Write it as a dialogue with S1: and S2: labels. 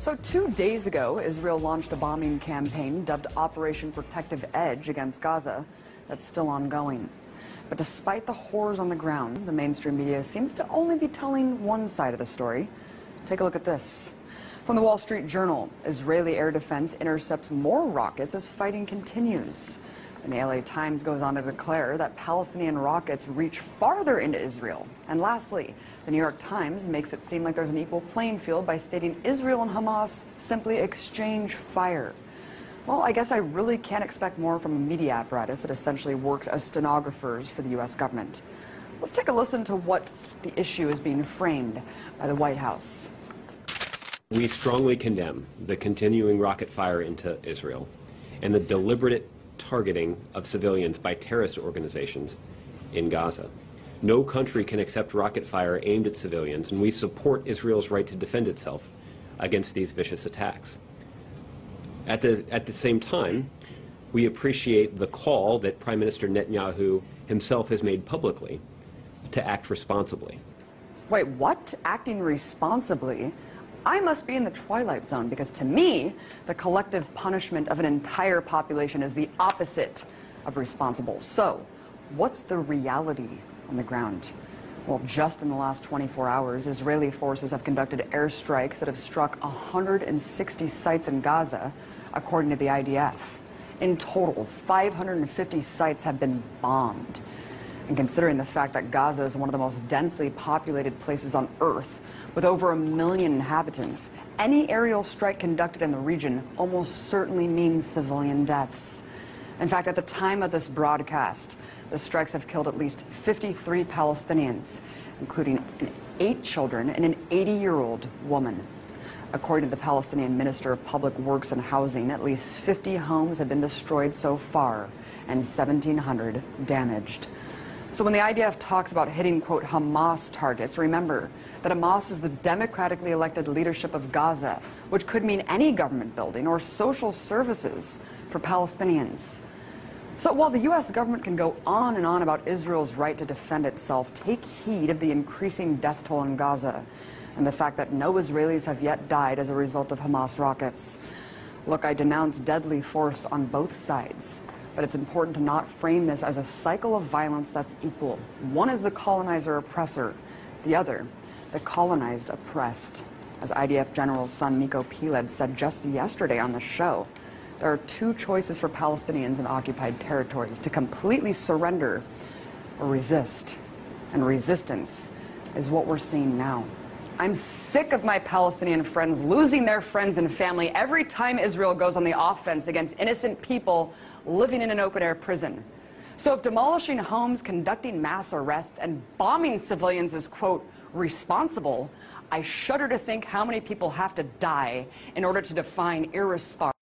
S1: So 2 days ago, Israel launched a bombing campaign dubbed Operation Protective Edge against Gaza that's still ongoing. But despite the horrors on the ground, the mainstream media seems to only be telling one side of the story. Take a look at this. From the Wall Street Journal, Israeli air defense intercepts more rockets as fighting continues. And the LA Times goes on to declare that Palestinian rockets reach farther into Israel. And lastly, the New York Times makes it seem like there's an equal playing field by stating Israel and Hamas simply exchange fire. Well, I guess I really can't expect more from a media apparatus that essentially works as stenographers for the U.S. government. Let's take a listen to what the issue is being framed by the White House.
S2: We strongly condemn the continuing rocket fire into Israel and the deliberate targeting of civilians by terrorist organizations in Gaza. No country can accept rocket fire aimed at civilians, and we support Israel's right to defend itself against these vicious attacks. At the same time, we appreciate the call that Prime Minister Netanyahu himself has made publicly to act responsibly.
S1: Wait, what? Acting responsibly? I must be in the twilight zone, because to me, the collective punishment of an entire population is the opposite of responsible. So, what's the reality on the ground? Well, just in the last 24 hours, Israeli forces have conducted airstrikes that have struck 160 sites in Gaza, according to the IDF. In total, 550 sites have been bombed. And considering the fact that Gaza is one of the most densely populated places on Earth, with over 1 million inhabitants, any aerial strike conducted in the region almost certainly means civilian deaths. In fact, at the time of this broadcast, the strikes have killed at least 53 Palestinians, including 8 children and an 80-year-old woman. According to the Palestinian Minister of Public Works and Housing, at least 50 homes have been destroyed so far and 1,700 damaged. So when the IDF talks about hitting, quote, Hamas targets, remember that Hamas is the democratically elected leadership of Gaza, which could mean any government building or social services for Palestinians. So while the U.S. government can go on and on about Israel's right to defend itself, take heed of the increasing death toll in Gaza and the fact that no Israelis have yet died as a result of Hamas rockets. Look, I denounce deadly force on both sides. But it's important to not frame this as a cycle of violence that's equal. One is the colonizer-oppressor, the other, the colonized oppressed. As IDF General's son Miko Piled said just yesterday on the show, there are 2 choices for Palestinians in occupied territories: to completely surrender or resist. And resistance is what we're seeing now. I'm sick of my Palestinian friends losing their friends and family every time Israel goes on the offense against innocent people living in an open-air prison. So if demolishing homes, conducting mass arrests, and bombing civilians is, quote, responsible, I shudder to think how many people have to die in order to define irresponsible.